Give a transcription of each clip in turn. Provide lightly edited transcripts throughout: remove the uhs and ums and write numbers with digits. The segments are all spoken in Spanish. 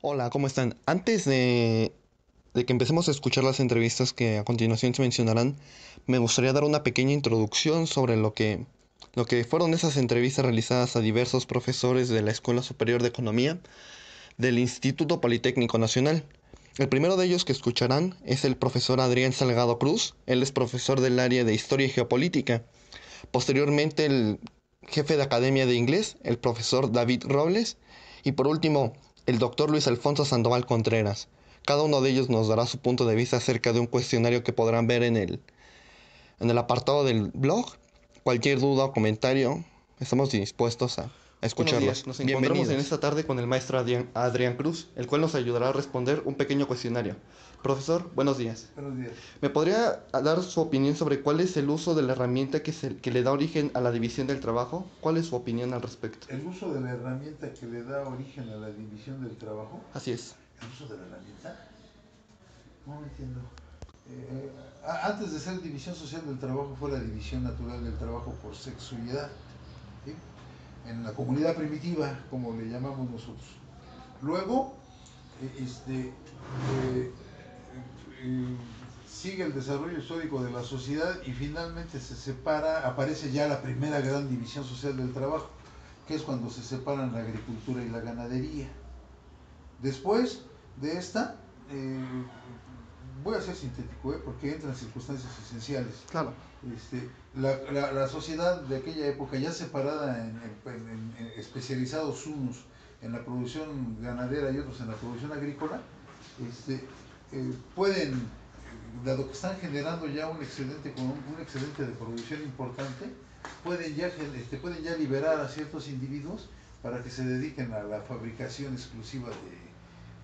Hola, ¿cómo están? Antes de que empecemos a escuchar las entrevistas que a continuación se mencionarán, me gustaría dar una pequeña introducción sobre lo que fueron esas entrevistas realizadas a diversos profesores de la Escuela Superior de Economía del Instituto Politécnico Nacional. El primero de ellos que escucharán es el profesor Adrián Salgado Cruz. Él es profesor del área de Historia y Geopolítica. Posteriormente, el jefe de Academia de Inglés, el profesor David Robles. Y por último, el doctor Luis Alfonso Sandoval Contreras. Cada uno de ellos nos dará su punto de vista acerca de un cuestionario que podrán ver en el apartado del blog. Cualquier duda o comentario, estamos dispuestos a Buenos días, escucharlos. nos encontramos en Bienvenidos. esta tarde con el maestro Adrián Cruz, el cual nos ayudará a responder un pequeño cuestionario. Profesor, buenos días. Buenos días. ¿Me podría dar su opinión sobre cuál es el uso de la herramienta que le da origen a la división del trabajo? ¿Cuál es su opinión al respecto? El uso de la herramienta que le da origen a la división del trabajo. Así es. ¿El uso de la herramienta? No entiendo. Antes de ser división social del trabajo fue la división natural del trabajo por sexo y edad, ¿sí? En la comunidad primitiva, como le llamamos nosotros. Luego, eh, este, eh, eh, sigue el desarrollo histórico de la sociedad y finalmente se separa, aparece ya la primera gran división social del trabajo, que es cuando se separan la agricultura y la ganadería. Después de esta, eh, voy a ser sintético, porque entran circunstancias esenciales. Claro. La sociedad de aquella época, ya separada especializados unos en la producción ganadera y otros en la producción agrícola, pueden, dado que están generando ya un excedente con un excedente de producción importante, pueden ya liberar a ciertos individuos para que se dediquen a la fabricación exclusiva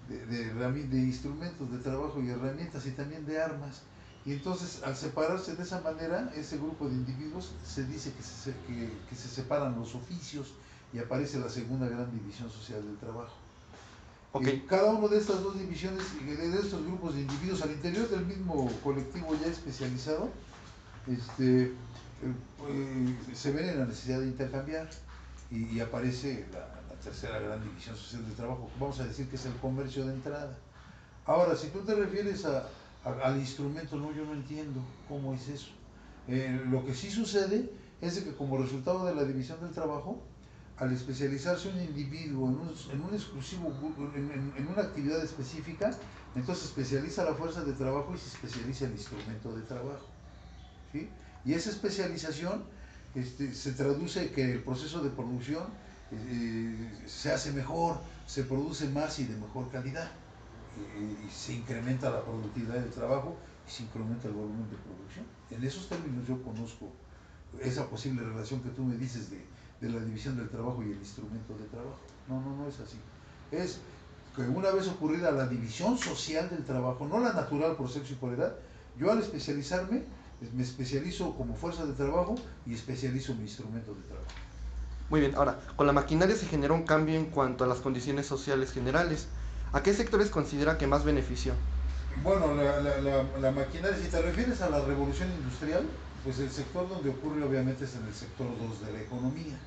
de instrumentos de trabajo y herramientas y también de armas. Y entonces, al separarse de esa manera, ese grupo de individuos se dice que se separan los oficios y aparece la segunda gran división social del trabajo. Ok. Cada uno de estas dos divisiones, de estos grupos de individuos al interior del mismo colectivo ya especializado, se ven en la necesidad de intercambiar y aparece la tercera gran división social del trabajo, vamos a decir que es el comercio de entrada. Ahora, si tú te refieres al instrumento, no, yo no entiendo cómo es eso. Lo que sí sucede es de que como resultado de la división del trabajo, al especializarse un individuo en un exclusivo, en una actividad específica, entonces especializa la fuerza de trabajo y se especializa el instrumento de trabajo, ¿sí? Y esa especialización se traduce que el proceso de producción se hace mejor, se produce más y de mejor calidad, y se incrementa la productividad del trabajo y se incrementa el volumen de producción. En esos términos yo conozco esa posible relación que tú me dices de la división del trabajo y el instrumento de trabajo. No, no, no es así. Es que una vez ocurrida la división social del trabajo, no la natural por sexo y por edad, yo al especializarme, me especializo como fuerza de trabajo y especializo mi instrumento de trabajo. Muy bien, ahora, con la maquinaria se generó un cambio en cuanto a las condiciones sociales generales. ¿A qué sectores considera que más benefició? Bueno, la maquinaria, si te refieres a la revolución industrial, pues el sector donde ocurre obviamente es en el sector 2 de la economía.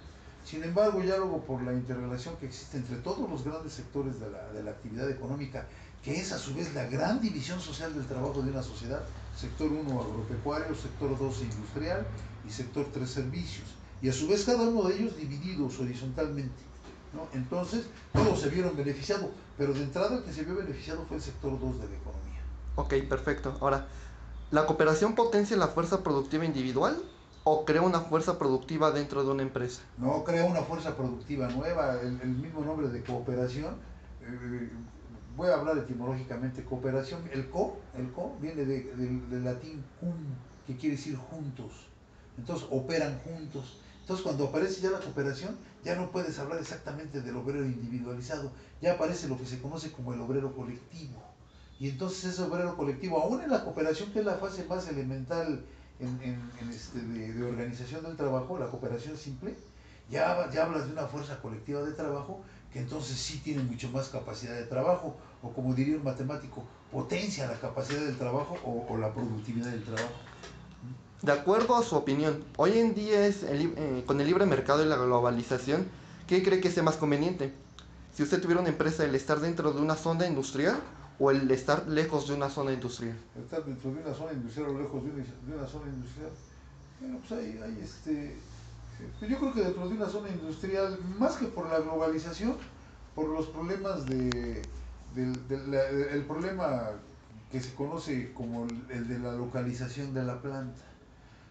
Sin embargo, ya luego por la interrelación que existe entre todos los grandes sectores de la actividad económica, que es a su vez la gran división social del trabajo de una sociedad, sector 1 agropecuario, sector 2 industrial y sector 3 servicios, y a su vez cada uno de ellos divididos horizontalmente, ¿no? Entonces, todos se vieron beneficiados, pero de entrada el que se vio beneficiado fue el sector 2 de la economía. Ok, perfecto. Ahora, ¿la cooperación potencia la fuerza productiva individual o crea una fuerza productiva dentro de una empresa? No crea una fuerza productiva nueva, el mismo nombre de cooperación, eh, voy a hablar etimológicamente, cooperación, el co viene del latín cum, que quiere decir juntos, entonces operan juntos. Entonces cuando aparece ya la cooperación, ya no puedes hablar exactamente del obrero individualizado, ya aparece lo que se conoce como el obrero colectivo. Y entonces ese obrero colectivo, aún en la cooperación, que es la fase más elemental de organización del trabajo, la cooperación simple, ya hablas de una fuerza colectiva de trabajo que entonces sí tiene mucho más capacidad de trabajo, o como diría un matemático, potencia la capacidad del trabajo o la productividad del trabajo. De acuerdo a su opinión, hoy en día con el libre mercado y la globalización, ¿qué cree que sea más conveniente? Si usted tuviera una empresa, ¿el estar dentro de una zona industrial o el estar lejos de una zona industrial? Estar dentro de una zona industrial o lejos de una zona industrial. Bueno, pues pues yo creo que dentro de una zona industrial, más que por la globalización, por los problemas el problema que se conoce como el de la localización de la planta.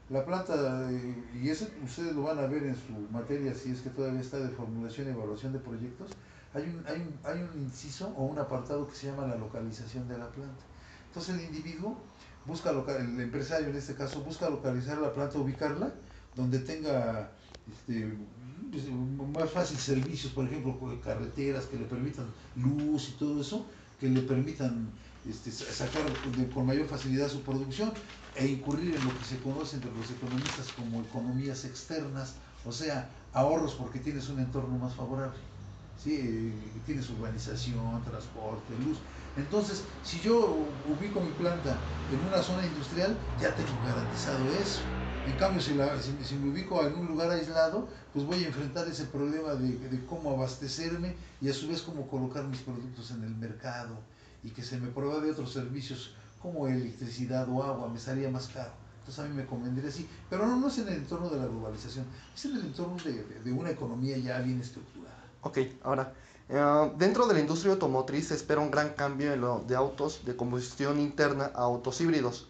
La planta, y eso ustedes lo van a ver en su materia, si es que todavía está de formulación y evaluación de proyectos, hay un inciso o un apartado que se llama la localización de la planta. Entonces el individuo el empresario en este caso, busca localizar la planta, ubicarla, donde tenga pues, más fácil servicios, por ejemplo, carreteras que le permitan luz y todo eso, que le permitan sacar con mayor facilidad su producción e incurrir en lo que se conoce entre los economistas como economías externas, o sea, ahorros porque tienes un entorno más favorable. ¿Sí? Tienes urbanización, transporte, luz. Entonces, si yo ubico mi planta en una zona industrial, ya tengo garantizado eso. En cambio, si me ubico en un lugar aislado, pues voy a enfrentar ese problema de cómo abastecerme y a su vez cómo colocar mis productos en el mercado y que se me provea de otros servicios como electricidad o agua, me salía más caro. Entonces a mí me convendría así, pero no es en el entorno de la globalización, es en el entorno de una economía ya bien estructurada. Ok, ahora, dentro de la industria automotriz se espera un gran cambio en lo de autos de combustión interna a autos híbridos.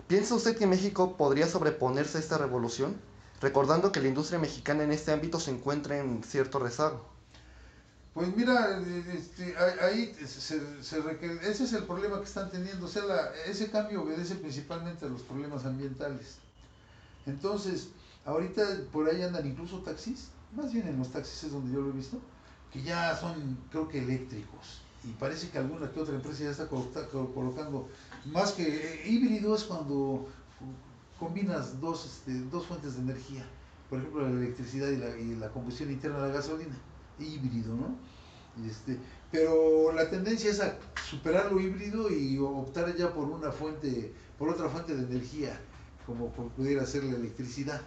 ¿Piensa usted que México podría sobreponerse a esta revolución? Recordando que la industria mexicana en este ámbito se encuentra en cierto rezago. Pues mira, ahí ese es el problema que están teniendo, o sea, ese cambio obedece principalmente a los problemas ambientales. Entonces, ahorita por ahí andan incluso taxis, más bien en los taxis es donde yo lo he visto, que ya son, creo que eléctricos. Y parece que alguna que otra empresa ya está colocando, más que híbrido es cuando combinas dos fuentes de energía, por ejemplo la electricidad y la combustión interna de la gasolina, híbrido, ¿no? Pero la tendencia es a superar lo híbrido y optar ya por otra fuente de energía, como pudiera ser la electricidad,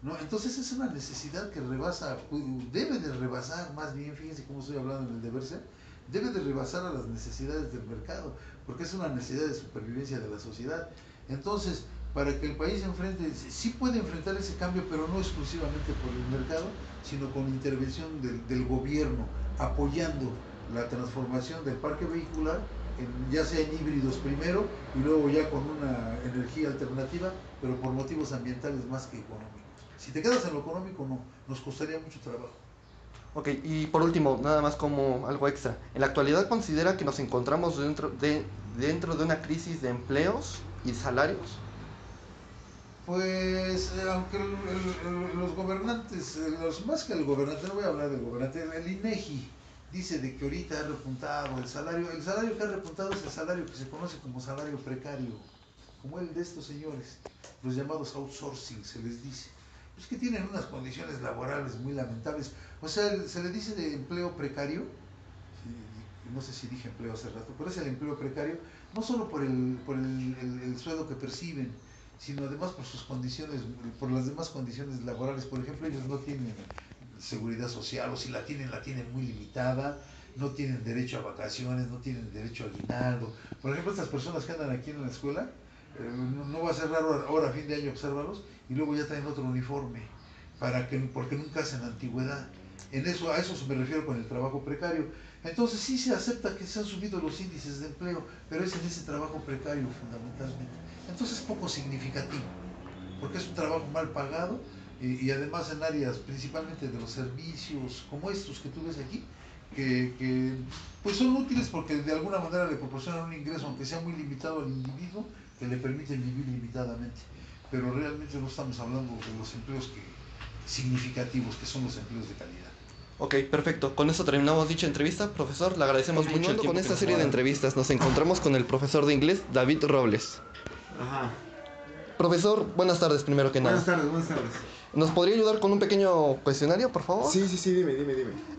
¿no? Entonces es una necesidad que debe de rebasar, más bien, fíjense cómo estoy hablando en el deber ser, debe de rebasar a las necesidades del mercado, porque es una necesidad de supervivencia de la sociedad. Entonces, para que el país sí puede enfrentar ese cambio, pero no exclusivamente por el mercado, sino con intervención del gobierno, apoyando la transformación del parque vehicular, ya sea en híbridos primero y luego ya con una energía alternativa, pero por motivos ambientales más que económicos. Si te quedas en lo económico, no, nos costaría mucho trabajo. Ok, y por último, nada más como algo extra. ¿En la actualidad considera que nos encontramos dentro de una crisis de empleos y salarios? Pues, aunque los gobernantes, más que el gobernante, no voy a hablar del gobernante, el INEGI dice de que ahorita ha repuntado el salario que ha repuntado es el salario que se conoce como salario precario, como el de estos señores, los llamados outsourcing se les dice, pues que tienen unas condiciones laborales muy lamentables, o sea, se le dice de empleo precario, no sé si dije empleo hace rato, pero es el empleo precario, no solo por el sueldo que perciben, sino además por sus condiciones, por las demás condiciones laborales. Por ejemplo, ellos no tienen seguridad social, o si la tienen muy limitada, no tienen derecho a vacaciones, no tienen derecho a aguinaldo. Por ejemplo, estas personas que andan aquí en la escuela, no va a ser raro ahora a fin de año observarlos, y luego ya traen otro uniforme, porque nunca hacen antigüedad. A eso me refiero con el trabajo precario. Entonces sí se acepta que se han subido los índices de empleo, pero es en ese trabajo precario fundamentalmente. Entonces es poco significativo, porque es un trabajo mal pagado y además en áreas principalmente de los servicios como estos que tú ves aquí, que pues son útiles porque de alguna manera le proporcionan un ingreso, aunque sea muy limitado al individuo, que le permiten vivir limitadamente. Pero realmente no estamos hablando de los empleos significativos, que son los empleos de calidad. Ok, perfecto. Con esto terminamos dicha entrevista. Profesor, le agradecemos mucho el Continuando tiempo con que esta nos serie ha de dado. entrevistas, nos encontramos con el profesor de inglés, David Robles. Ajá. Profesor, buenas tardes primero que nada. Buenas tardes. ¿Nos podría ayudar con un pequeño cuestionario, por favor? Sí, dime.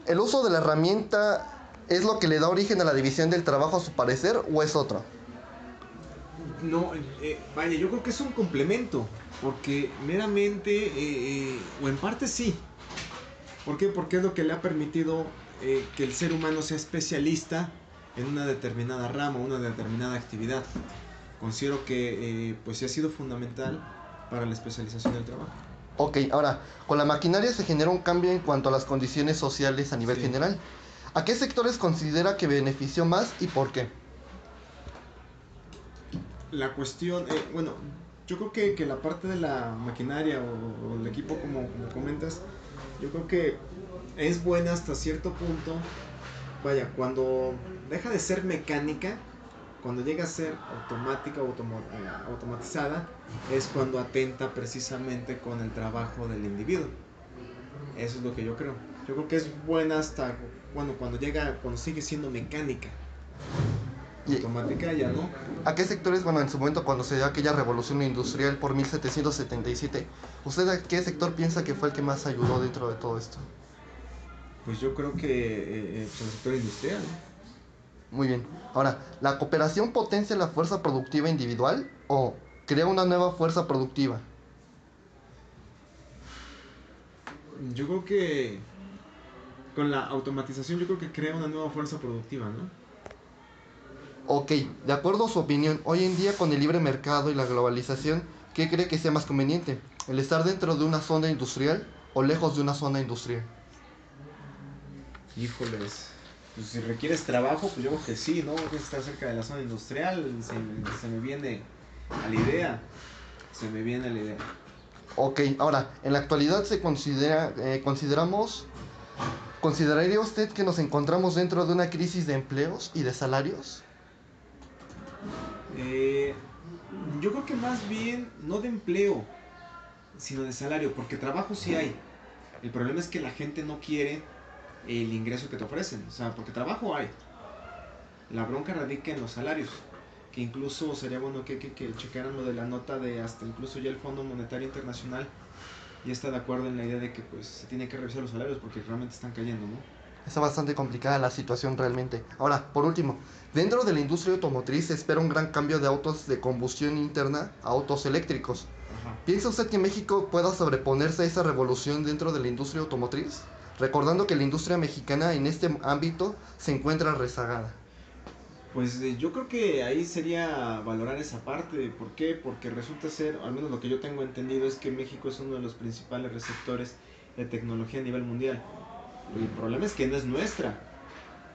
¿El uso de la herramienta es lo que le da origen a la división del trabajo a su parecer o es otra? No, vaya, yo creo que es un complemento, porque meramente, o en parte sí. ¿Por qué? Porque es lo que le ha permitido que el ser humano sea especialista en una determinada rama, una determinada actividad. Considero que pues sí ha sido fundamental para la especialización del trabajo. Ok, ahora, con la maquinaria se genera un cambio en cuanto a las condiciones sociales a nivel Sí. general. ¿A qué sectores considera que benefició más y por qué? La cuestión, bueno, yo creo que la parte de la maquinaria o el equipo, como comentas, yo creo que es buena hasta cierto punto. Vaya, cuando deja de ser mecánica, cuando llega a ser automática o automatizada, es cuando atenta precisamente con el trabajo del individuo. Eso es lo que yo creo. Yo creo que es buena hasta cuando sigue siendo mecánica. ¿Y Automática ya no. a qué sectores, bueno, en su momento cuando se dio aquella revolución industrial por 1777, ¿usted a qué sector piensa que fue el que más ayudó dentro de todo esto? Pues yo creo que pues el sector industrial, ¿no? Muy bien. Ahora, ¿la cooperación potencia la fuerza productiva individual o crea una nueva fuerza productiva? Yo creo que con la automatización yo creo que crea una nueva fuerza productiva, ¿no? Ok, de acuerdo a su opinión, hoy en día con el libre mercado y la globalización, ¿qué cree que sea más conveniente? ¿El estar dentro de una zona industrial o lejos de una zona industrial? Híjoles, pues si requieres trabajo, pues yo creo que sí, ¿no? Creo que estar cerca de la zona industrial, se me viene a la idea, se me viene a la idea. Ok, ahora, en la actualidad ¿consideraría usted que nos encontramos dentro de una crisis de empleos y de salarios? Eh, yo creo que más bien no de empleo, sino de salario, porque trabajo sí hay. El problema es que la gente no quiere el ingreso que te ofrecen, o sea, porque trabajo hay. La bronca radica en los salarios, que incluso sería bueno que checaran lo de la nota de hasta incluso ya el Fondo Monetario Internacional ya está de acuerdo en la idea de que pues se tiene que revisar los salarios porque realmente están cayendo, ¿no? Está bastante complicada la situación realmente. Ahora, por último, dentro de la industria automotriz se espera un gran cambio de autos de combustión interna a autos eléctricos. Ajá. ¿Piensa usted que México pueda sobreponerse a esa revolución dentro de la industria automotriz? Recordando que la industria mexicana en este ámbito se encuentra rezagada. Pues yo creo que ahí sería valorar esa parte. ¿Por qué? Porque resulta ser, al menos lo que yo tengo entendido, es que México es uno de los principales receptores de tecnología a nivel mundial. El problema es que no es nuestra,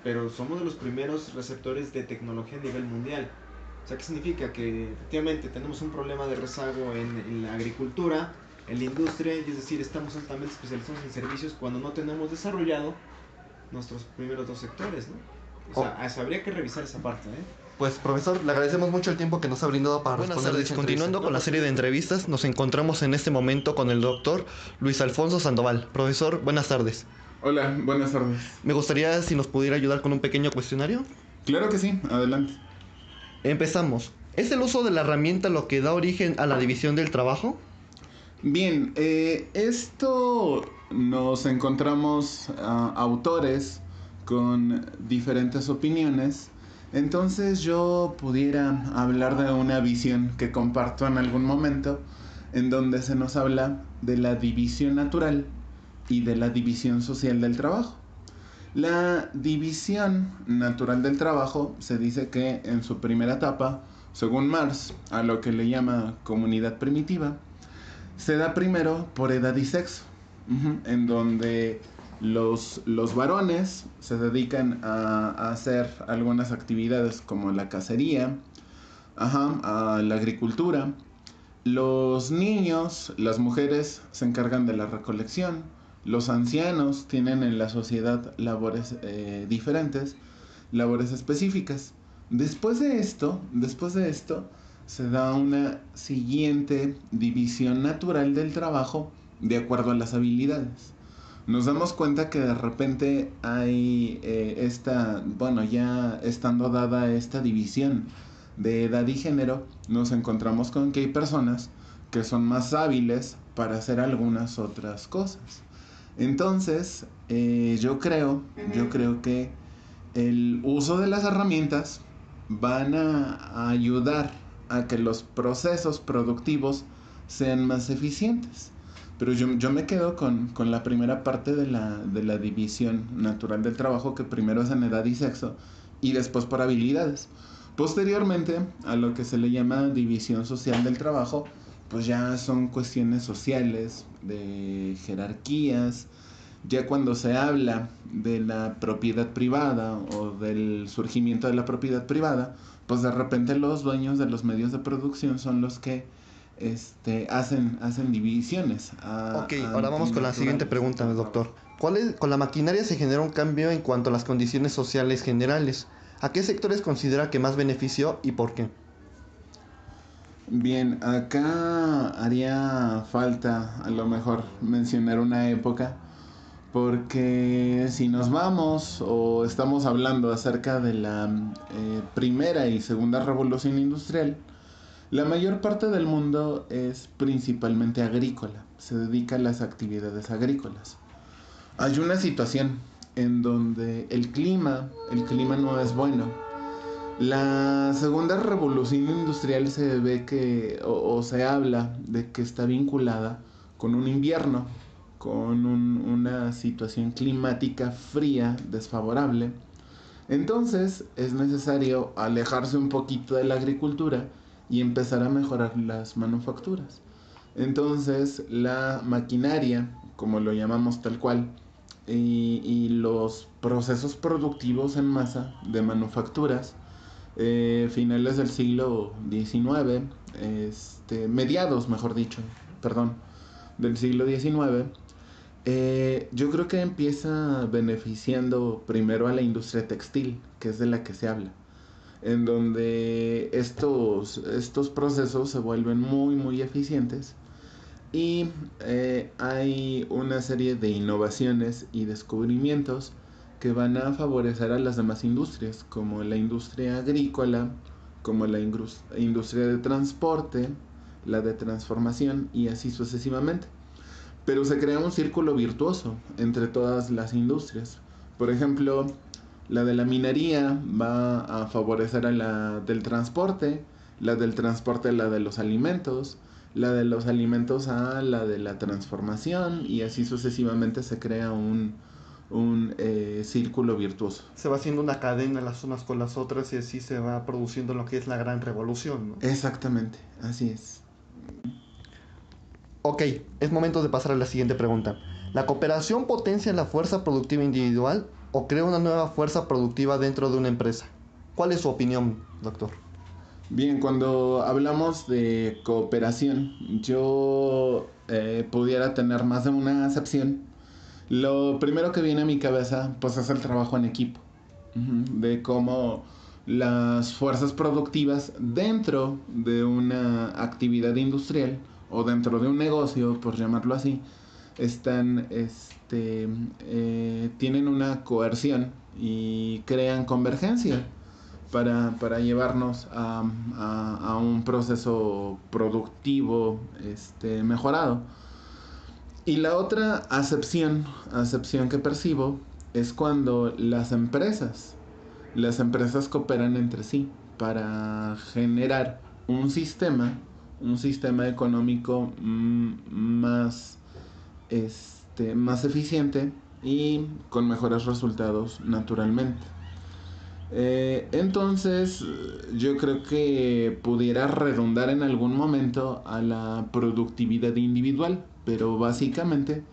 pero somos de los primeros receptores de tecnología a nivel mundial. O sea, ¿qué significa? Que efectivamente tenemos un problema de rezago en la agricultura, en la industria, y es decir, estamos altamente especializados en servicios cuando no tenemos desarrollado nuestros primeros dos sectores, ¿no? O Oh, sea, habría que revisar esa parte, ¿eh? pues profesor, le agradecemos mucho el tiempo que nos ha brindado para Buenas responder tardes, dicha continuando entrevista. con la serie de entrevistas, nos encontramos en este momento con el doctor Luis Alfonso Sandoval. Profesor, buenas tardes. Hola, buenas tardes. Me gustaría si nos pudiera ayudar con un pequeño cuestionario. Claro que sí, adelante. Empezamos. ¿Es el uso de la herramienta lo que da origen a la división del trabajo? Bien, esto nos encontramos autores con diferentes opiniones. Entonces yo pudiera hablar de una visión que comparto en algún momento, en donde se nos habla de la división natural y de la división social del trabajo. La división natural del trabajo se dice que en su primera etapa, según Marx, a lo que le llama comunidad primitiva, se da primero por edad y sexo, en donde los varones se dedican a hacer algunas actividades como la cacería, a la agricultura. Los niños, las mujeres se encargan de la recolección. Los ancianos tienen en la sociedad labores diferentes, labores específicas. Después de esto, se da una siguiente división natural del trabajo de acuerdo a las habilidades. Nos damos cuenta que de repente hay ya estando dada esta división de edad y género, nos encontramos con que hay personas que son más hábiles para hacer algunas otras cosas. Entonces, yo creo que el uso de las herramientas van a ayudar a que los procesos productivos sean más eficientes. Pero yo me quedo con la primera parte de la división natural del trabajo, que primero es en edad y sexo y después por habilidades. Posteriormente, a lo que se le llama división social del trabajo, pues ya son cuestiones sociales, de jerarquías. Ya cuando se habla de la propiedad privada o del surgimiento de la propiedad privada, pues de repente los dueños de los medios de producción son los que hacen divisiones Ok, ahora vamos con la siguiente pregunta, doctor. Con la maquinaria se genera un cambio en cuanto a las condiciones sociales generales. ¿A qué sectores considera que más benefició y por qué? Bien, acá haría falta a lo mejor mencionar una época, porque si nos vamos o estamos hablando acerca de la primera y segunda revolución industrial, la mayor parte del mundo es principalmente agrícola, se dedica a las actividades agrícolas. Hay una situación en donde el clima no es bueno. La segunda revolución industrial se ve que, o se habla de que está vinculada con un invierno, con una situación climática fría, desfavorable. Entonces es necesario alejarse un poquito de la agricultura y empezar a mejorar las manufacturas. Entonces la maquinaria, como lo llamamos tal cual, y los procesos productivos en masa de manufacturas, finales del siglo XIX, mediados, mejor dicho, perdón, del siglo XIX, yo creo que empieza beneficiando primero a la industria textil, que es de la que se habla, en donde estos procesos se vuelven muy, muy eficientes y hay una serie de innovaciones y descubrimientos que van a favorecer a las demás industrias, como la industria agrícola, como la industria de transporte, la de transformación y así sucesivamente. Pero se crea un círculo virtuoso entre todas las industrias. Por ejemplo, la de la minería va a favorecer a la del transporte, la del transporte a la de los alimentos, la de los alimentos a la de la transformación y así sucesivamente se crea un círculo virtuoso. Se va haciendo una cadena las unas con las otras y así se va produciendo lo que es la gran revolución, ¿no? Exactamente, así es. Ok, es momento de pasar a la siguiente pregunta. ¿La cooperación potencia la fuerza productiva individual o crea una nueva fuerza productiva dentro de una empresa? ¿Cuál es su opinión, doctor? Bien, cuando hablamos de cooperación, yo pudiera tener más de una acepción. Lo primero que viene a mi cabeza, pues es el trabajo en equipo. De cómo las fuerzas productivas dentro de una actividad industrial o dentro de un negocio, por llamarlo así, están, tienen una coerción y crean convergencia para llevarnos a un proceso productivo mejorado. Y la otra acepción que percibo es cuando las empresas cooperan entre sí para generar un sistema económico más, más eficiente y con mejores resultados naturalmente. Entonces, yo creo que pudiera redundar en algún momento a la productividad individual, pero básicamente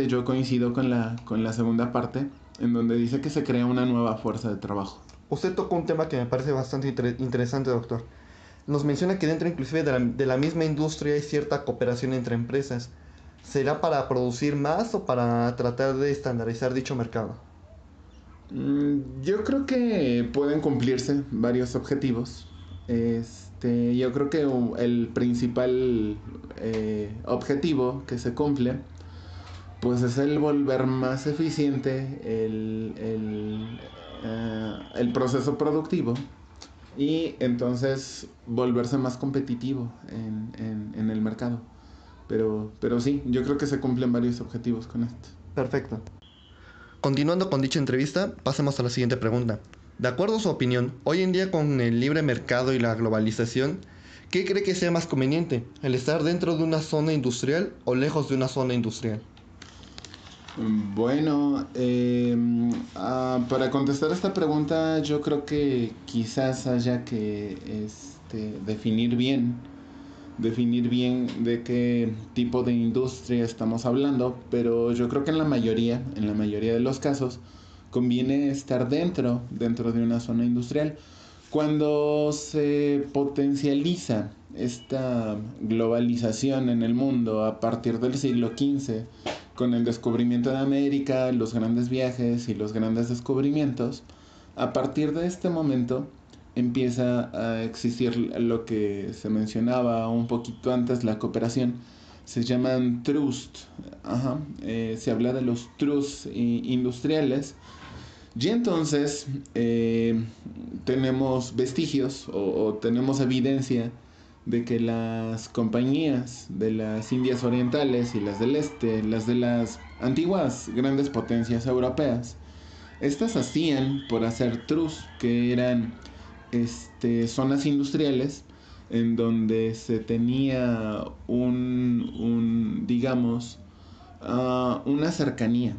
yo coincido con la segunda parte, en donde dice que se crea una nueva fuerza de trabajo. Usted tocó un tema que me parece bastante interesante, doctor. Nos menciona que dentro inclusive de la misma industria hay cierta cooperación entre empresas. ¿Será para producir más o para tratar de estandarizar dicho mercado? Yo creo que pueden cumplirse varios objetivos. Yo creo que el principal objetivo que se cumple, pues es el volver más eficiente el proceso productivo y entonces volverse más competitivo en el mercado. Pero sí, yo creo que se cumplen varios objetivos con esto. Perfecto. Continuando con dicha entrevista, pasemos a la siguiente pregunta. De acuerdo a su opinión, hoy en día con el libre mercado y la globalización, ¿Qué cree que sea más conveniente? ¿El estar dentro de una zona industrial o lejos de una zona industrial? Bueno, para contestar esta pregunta, yo creo que quizás haya que definir bien de qué tipo de industria estamos hablando, pero yo creo que en la mayoría de los casos, conviene estar dentro de una zona industrial. Cuando se potencializa esta globalización en el mundo a partir del siglo XV, con el descubrimiento de América, los grandes viajes y los grandes descubrimientos, a partir de este momento empieza a existir lo que se mencionaba un poquito antes, la cooperación. Se llaman trust. Se habla de los trusts industriales. Y entonces tenemos vestigios o tenemos evidencia de que las compañías de las Indias Orientales y las del Este, las de las antiguas grandes potencias europeas, estas hacían por hacer trusts, que eran zonas industriales en donde se tenía digamos, una cercanía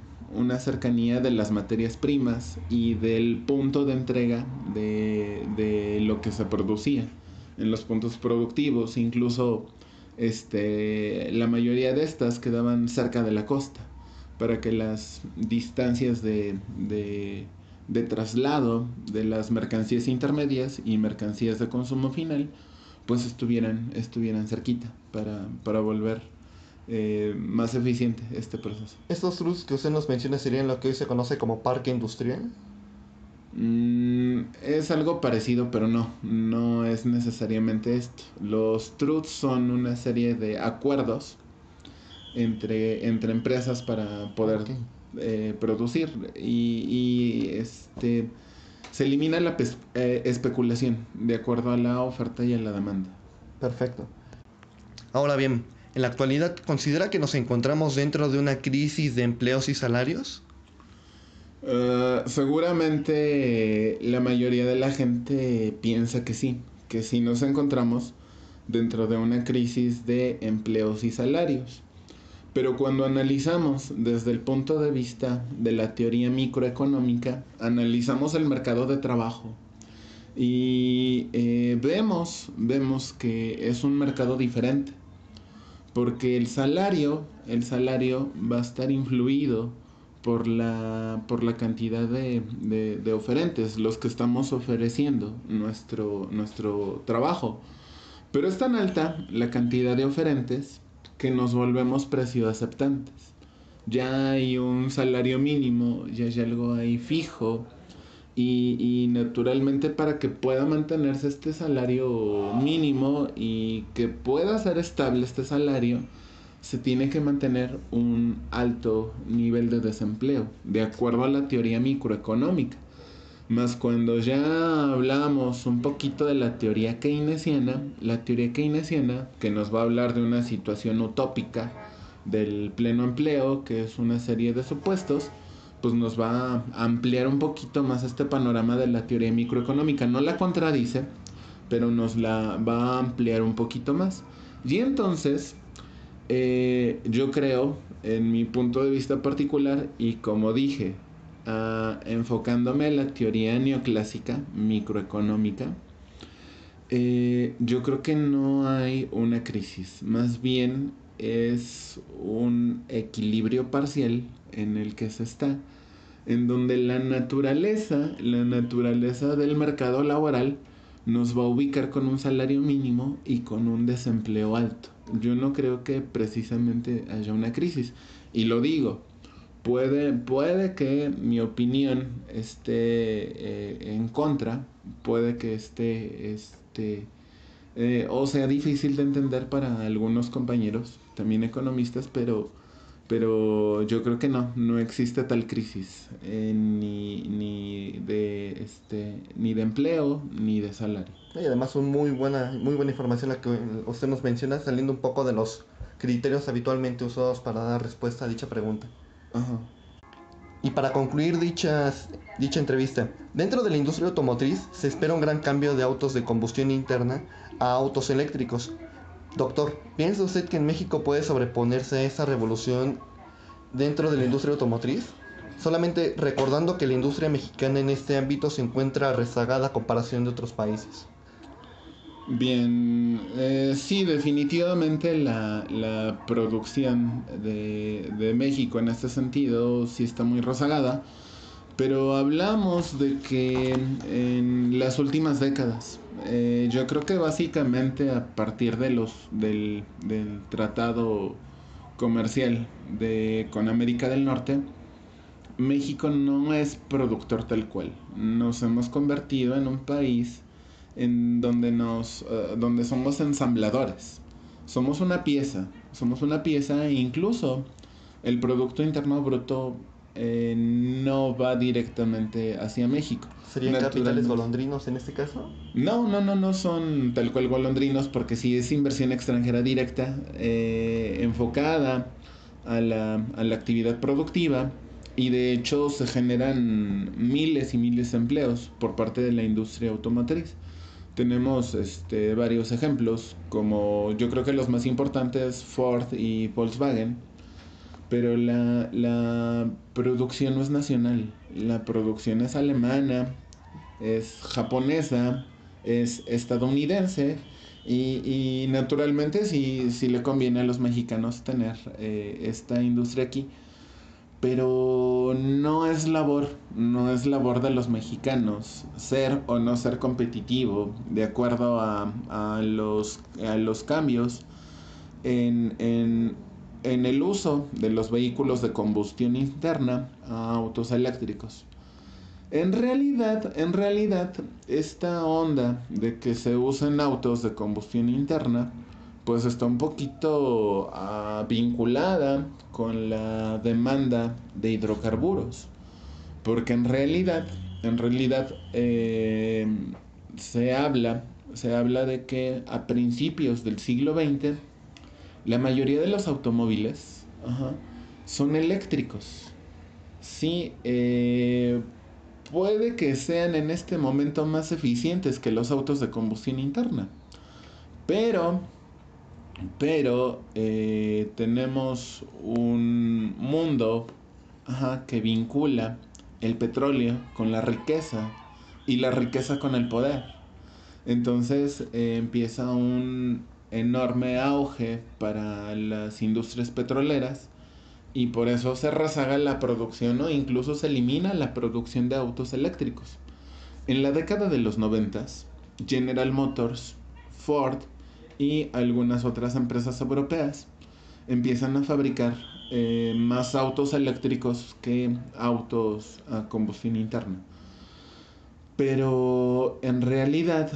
de las materias primas y del punto de entrega de lo que se producía en los puntos productivos. Incluso la mayoría de estas quedaban cerca de la costa para que las distancias de traslado de las mercancías intermedias y mercancías de consumo final pues estuvieran cerquita para volver más eficiente este proceso. ¿Estos trucks que usted nos menciona serían lo que hoy se conoce como parque industrial? Es algo parecido, pero no es necesariamente esto. Los truths son una serie de acuerdos entre empresas para poder producir y se elimina la especulación de acuerdo a la oferta y a la demanda. Perfecto. Ahora bien, en la actualidad, ¿considera que nos encontramos dentro de una crisis de empleos y salarios? Seguramente la mayoría de la gente piensa que sí nos encontramos dentro de una crisis de empleos y salarios. Pero cuando analizamos desde el punto de vista de la teoría microeconómica, analizamos el mercado de trabajo y vemos que es un mercado diferente, porque el salario va a estar influido por la cantidad de oferentes, los que estamos ofreciendo nuestro trabajo. Pero es tan alta la cantidad de oferentes que nos volvemos precio aceptantes. Ya hay un salario mínimo, ya hay algo ahí fijo y naturalmente para que pueda mantenerse este salario mínimo y que pueda ser estable este salario, se tiene que mantener un alto nivel de desempleo, de acuerdo a la teoría microeconómica. Más cuando ya hablamos un poquito de la teoría keynesiana que nos va a hablar de una situación utópica del pleno empleo, que es una serie de supuestos, pues nos va a ampliar un poquito más este panorama de la teoría microeconómica. No la contradice, pero nos la va a ampliar un poquito más. Y entonces, yo creo, en mi punto de vista particular, y como dije, enfocándome en la teoría neoclásica microeconómica, yo creo que no hay una crisis, más bien es un equilibrio parcial en el que se está, en donde la naturaleza del mercado laboral nos va a ubicar con un salario mínimo y con un desempleo alto. Yo no creo que precisamente haya una crisis, y lo digo, puede que mi opinión esté en contra, puede que o sea difícil de entender para algunos compañeros, también economistas, pero yo creo que no existe tal crisis, ni de empleo ni de salario. Y además muy buena información la que usted nos menciona, saliendo un poco de los criterios habitualmente usados para dar respuesta a dicha pregunta. Ajá. Y para concluir dicha entrevista, dentro de la industria automotriz se espera un gran cambio de autos de combustión interna a autos eléctricos. Doctor, ¿piensa usted que en México puede sobreponerse a esa revolución dentro de la industria automotriz? Solamente recordando que la industria mexicana en este ámbito se encuentra rezagada a comparación de otros países. Bien, sí, definitivamente la producción de México en este sentido sí está muy rezagada, pero hablamos de que en las últimas décadas, yo creo que básicamente a partir del tratado comercial con América del Norte, México no es productor tal cual. Nos hemos convertido en un país en donde somos ensambladores. Somos una pieza e incluso el Producto Interno Bruto no va directamente hacia México. ¿Serían capitales golondrinos en este caso? No son tal cual golondrinos porque sí es inversión extranjera directa enfocada a la actividad productiva y de hecho se generan miles y miles de empleos por parte de la industria automotriz. Tenemos varios ejemplos, como yo creo que los más importantes, Ford y Volkswagen, pero la producción no es nacional, la producción es alemana, es japonesa, es estadounidense y naturalmente si le conviene a los mexicanos tener esta industria aquí, pero no es labor de los mexicanos ser o no ser competitivo de acuerdo a los cambios en el uso de los vehículos de combustión interna a autos eléctricos. En realidad, esta onda de que se usen autos de combustión interna, pues está un poquito vinculada con la demanda de hidrocarburos. Porque en realidad se habla de que a principios del siglo XX, la mayoría de los automóviles son eléctricos. Sí, puede que sean en este momento más eficientes que los autos de combustión interna. Pero tenemos un mundo que vincula el petróleo con la riqueza y la riqueza con el poder. Entonces empieza un enorme auge para las industrias petroleras y por eso se rezaga la producción o incluso se elimina la producción de autos eléctricos. En la década de los 90, General Motors, Ford y algunas otras empresas europeas empiezan a fabricar más autos eléctricos que autos a combustión interna. Pero en realidad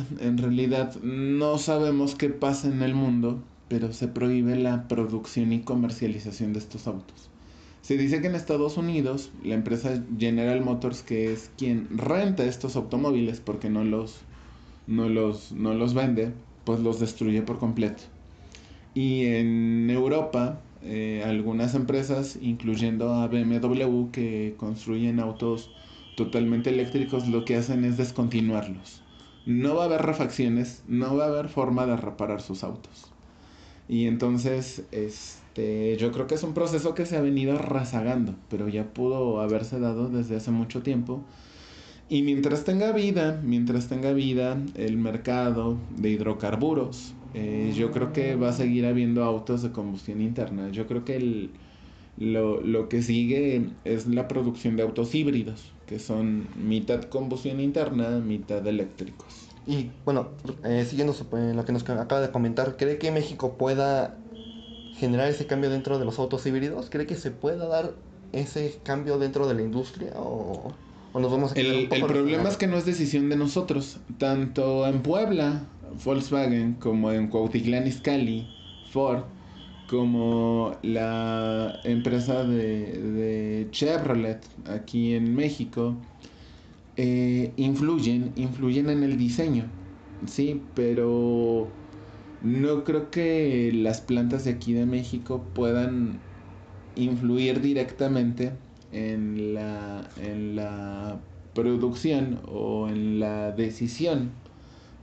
no sabemos qué pasa en el mundo, pero se prohíbe la producción y comercialización de estos autos. Se dice que en Estados Unidos, la empresa General Motors, que es quien renta estos automóviles porque no los vende, pues los destruye por completo. Y en Europa, algunas empresas, incluyendo a BMW, que construyen autos totalmente eléctricos, lo que hacen es descontinuarlos. No va a haber refacciones, no va a haber forma de reparar sus autos. Y entonces, yo creo que es un proceso que se ha venido rezagando, pero ya pudo haberse dado desde hace mucho tiempo. Y mientras tenga vida el mercado de hidrocarburos, yo creo que va a seguir habiendo autos de combustión interna. Yo creo que lo que sigue es la producción de autos híbridos, que son mitad combustión interna, mitad eléctricos. Y bueno, siguiendo lo que nos acaba de comentar, ¿cree que México pueda generar ese cambio dentro de los autos híbridos? ¿Cree que se pueda dar ese cambio dentro de la industria o nos vamos a quedar un poco El problema rezagados? es que no es decisión de nosotros. Tanto en Puebla, Volkswagen, como en Cuautitlán Izcalli, Ford, como la empresa de Chevrolet aquí en México, influyen en el diseño, sí, pero no creo que las plantas de aquí de México puedan influir directamente en la producción o en la decisión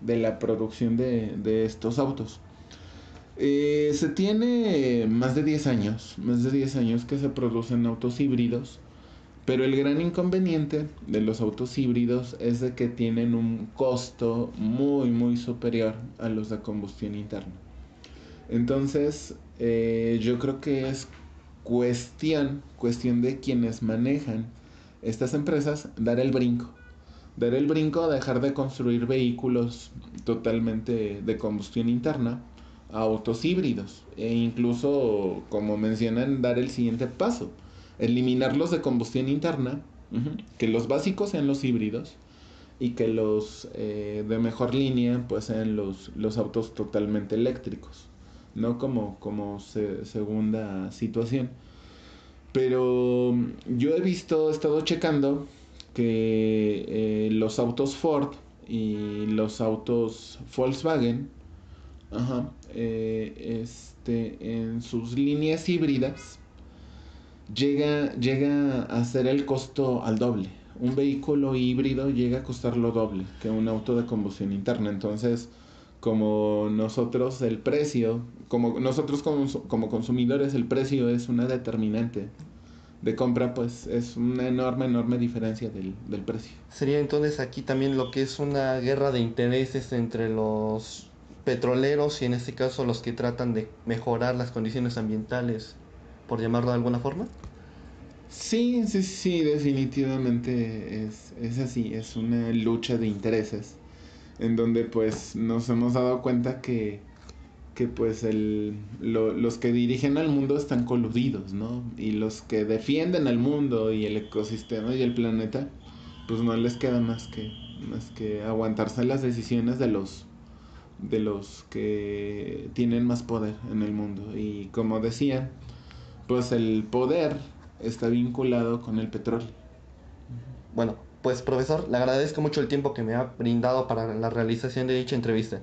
de la producción de estos autos. Se tiene más de 10 años que se producen autos híbridos, pero el gran inconveniente de los autos híbridos es de que tienen un costo muy superior a los de combustión interna. Entonces, yo creo que es cuestión de quienes manejan estas empresas dar el brinco a dejar de construir vehículos totalmente de combustión interna a autos híbridos e incluso, como mencionan, dar el siguiente paso, eliminar los de combustión interna, que los básicos sean los híbridos y que los de mejor línea pues sean los autos totalmente eléctricos, no como segunda situación. Pero yo he estado checando que los autos Ford y los autos Volkswagen, en sus líneas híbridas, llega a ser el costo al doble. Un vehículo híbrido llega a costar lo doble que un auto de combustión interna. Entonces, como nosotros el precio, como nosotros como consumidores el precio es una determinante de compra, pues es una enorme diferencia del precio. Sería entonces aquí también lo que es una guerra de intereses entre los petroleros y en este caso los que tratan de mejorar las condiciones ambientales, por llamarlo de alguna forma. Sí, definitivamente es así, es una lucha de intereses en donde pues nos hemos dado cuenta que pues los que dirigen al mundo están coludidos, ¿no? Y los que defienden al mundo y el ecosistema y el planeta, pues no les queda más que aguantarse las decisiones de los que tienen más poder en el mundo. Y como decía, pues el poder está vinculado con el petróleo. Bueno, pues profesor, le agradezco mucho el tiempo que me ha brindado para la realización de dicha entrevista.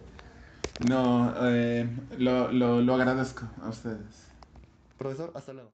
No, lo agradezco a ustedes. Profesor, hasta luego.